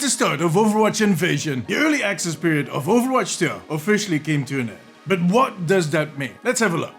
the start of Overwatch Invasion, the early access period of Overwatch 2 officially came to an end. But what does that mean? Let's have a look.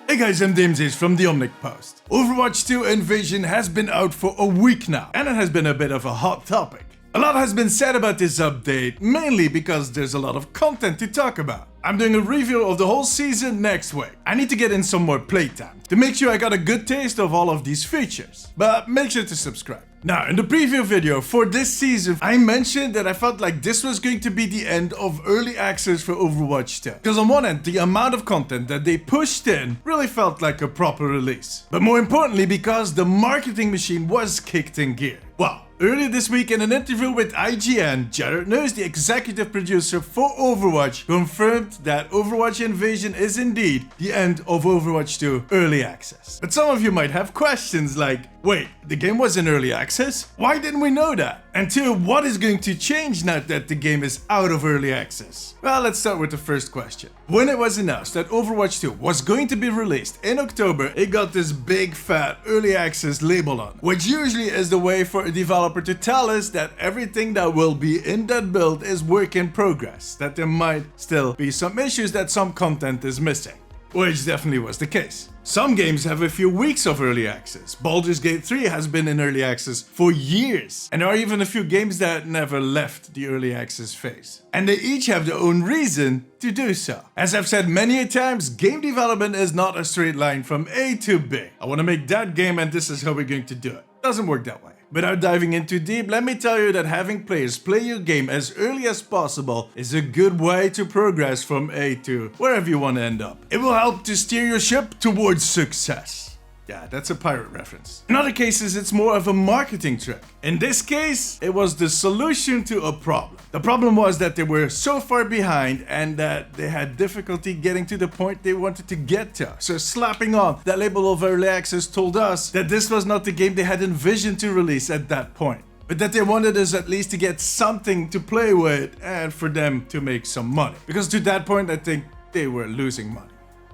Hey guys, I'm Jared from the Omnic Post. Overwatch 2 Invasion has been out for a week now, and it has been a bit of a hot topic. A lot has been said about this update, mainly because there's a lot of content to talk about. I'm doing a review of the whole season next week. I need to get in some more playtime to make sure I got a good taste of all of these features. But make sure to subscribe. Now, in the preview video for this season, I mentioned that I felt like this was going to be the end of early access for Overwatch 2. Because on one end, the amount of content that they pushed in really felt like a proper release. But more importantly, because the marketing machine was kicked in gear. Well, earlier this week in an interview with IGN, Jared Neuss, the executive producer for Overwatch, confirmed that Overwatch Invasion is indeed the end of Overwatch 2 early access. But some of you might have questions like, wait, the game was in early access? Why didn't we know that? And two, what is going to change now that the game is out of early access? Well, let's start with the first question. When it was announced that Overwatch 2 was going to be released in October, it got this big fat early access label on, which usually is the way for a developer to tell us that everything that will be in that build is work in progress, that there might still be some issues, that some content is missing. Which definitely was the case. Some games have a few weeks of early access. Baldur's Gate 3 has been in early access for years. And there are even a few games that never left the early access phase. And they each have their own reason to do so. As I've said many a times, game development is not a straight line from A to B. I want to make that game and this is how we're going to do it. Doesn't work that way. Without diving in too deep, let me tell you that having players play your game as early as possible is a good way to progress from A to wherever you want to end up. It will help to steer your ship towards success. Yeah, that's a pirate reference. In other cases, it's more of a marketing trick. In this case, it was the solution to a problem. The problem was that they were so far behind and that they had difficulty getting to the point they wanted to get to. So slapping on that label of early access told us that this was not the game they had envisioned to release at that point. But that they wanted us at least to get something to play with and for them to make some money. Because to that point, I think they were losing money.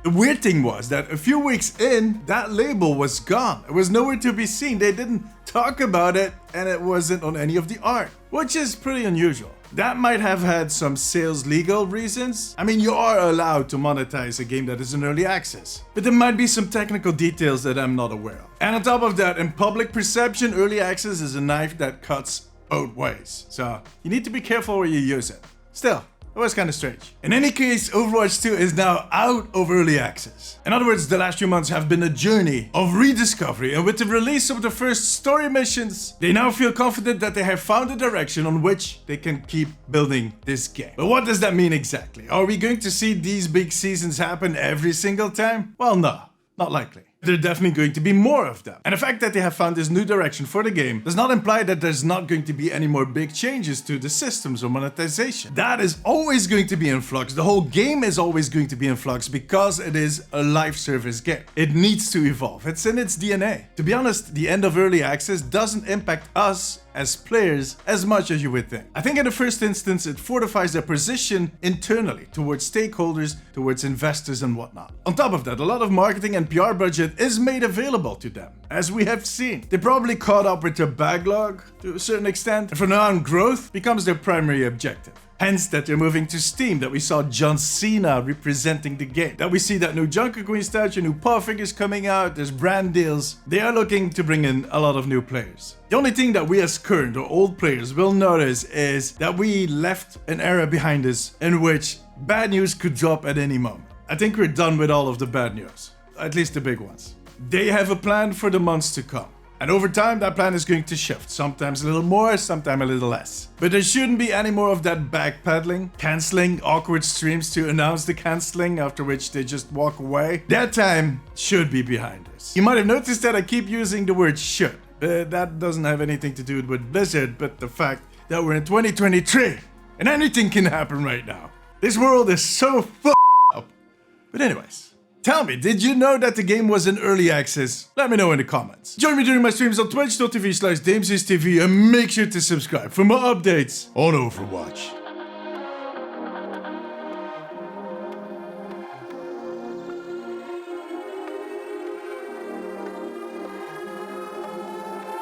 The weird thing was that a few weeks in, that label was gone. It was nowhere to be seen. They didn't talk about it and it wasn't on any of the art, which is pretty unusual. That might have had some sales legal reasons. I mean, you are allowed to monetize a game that is in early access, but there might be some technical details that I'm not aware of. And on top of that, in public perception, early access is a knife that cuts both ways. So you need to be careful where you use it. Still, it was kind of strange. In any case, Overwatch 2 is now out of early access. In other words, the last few months have been a journey of rediscovery, and with the release of the first story missions, they now feel confident that they have found a direction on which they can keep building this game. But what does that mean exactly? Are we going to see these big seasons happen every single time? Well, no, not likely. There are definitely going to be more of them. And the fact that they have found this new direction for the game does not imply that there's not going to be any more big changes to the systems or monetization. That is always going to be in flux. The whole game is always going to be in flux because it is a live service game. It needs to evolve. It's in its DNA. To be honest, the end of early access doesn't impact us as players as much as you would think. I think in the first instance, it fortifies their position internally towards stakeholders, towards investors and whatnot. On top of that, a lot of marketing and PR budget is made available to them, as we have seen. They probably caught up with their backlog to a certain extent, and from now on, growth becomes their primary objective. Hence that they're moving to Steam, that we saw John Cena representing the game, that we see that new Junker Queen statue, new paw figures coming out, there's brand deals. They are looking to bring in a lot of new players. The only thing that we as current or old players will notice is that we left an era behind us in which bad news could drop at any moment. I think we're done with all of the bad news, at least the big ones. They have a plan for the months to come. And over time, that plan is going to shift. Sometimes a little more, sometimes a little less. But there shouldn't be any more of that backpedaling, canceling awkward streams to announce the canceling, after which they just walk away. That time should be behind us. You might have noticed that I keep using the word should. That doesn't have anything to do with Blizzard, but the fact that we're in 2023 and anything can happen right now. This world is so f***ed up. But anyways. Tell me, did you know that the game was in early access? Let me know in the comments. Join me during my streams on twitch.tv/DamesIsTV and make sure to subscribe for more updates on Overwatch.